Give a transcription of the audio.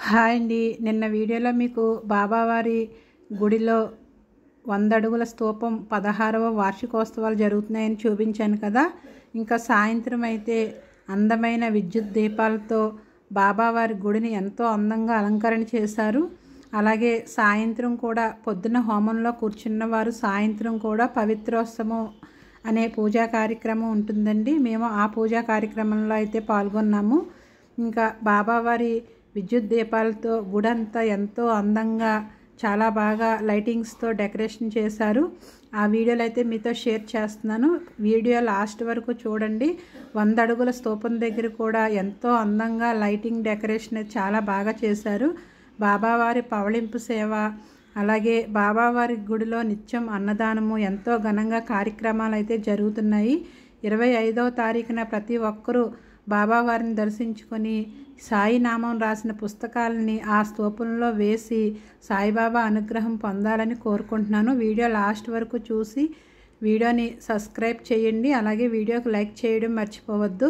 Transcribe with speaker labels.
Speaker 1: Hi అండి. నిన్న వీడియోలో మీకు బాబావారి గుడిలో 100 అడుగుల స్తూపం 16వ వార్షికోత్సవాలు జరుగుతున్నాయని చూపించాను కదా. ఇంకా సాయంత్రం అయితే అందమైన విద్యుత్ దీపాలతో బాబావారి గుడిని ఎంతో అందంగా అలంకరణ చేశారు. అలాగే సాయంత్రం కూడా పొద్దున హోమంలో కూర్చున్న వారు సాయంత్రం కూడా పవిత్రోత్సవం అనే పూజా కార్యక్రమం ఉంటుందండి. మేము ఆ పూజా కార్యక్రమంలో అయితే పాల్గొన్నాము. ఇంకా బాబావారి విద్యుత్ దీపాలతో గుడంతా ఎంతో అందంగా చాలా బాగా లైటింగ్స్తో డెకరేషన్ చేశారు. ఆ వీడియోలు అయితే మీతో షేర్ చేస్తున్నాను. వీడియో లాస్ట్ వరకు చూడండి. 100 అడుగుల స్తూపం దగ్గర కూడా ఎంతో అందంగా లైటింగ్ డెకరేషన్ చాలా బాగా చేశారు. బాబావారి పవళింపు సేవ, అలాగే బాబావారి గుడిలో నిత్యం అన్నదానము ఎంతో ఘనంగా కార్యక్రమాలు అయితే జరుగుతున్నాయి. 25వ తారీఖున ప్రతి ఒక్కరూ బాబావారిని దర్శించుకొని సాయి నామం రాసిన పుస్తకాలని ఆ స్తూపంలో వేసి సాయిబాబా అనుగ్రహం పొందాలని కోరుకుంటున్నాను. వీడియో లాస్ట్ వరకు చూసి వీడియోని సబ్స్క్రైబ్ చేయండి. అలాగే వీడియోకి లైక్ చేయడం మర్చిపోవద్దు.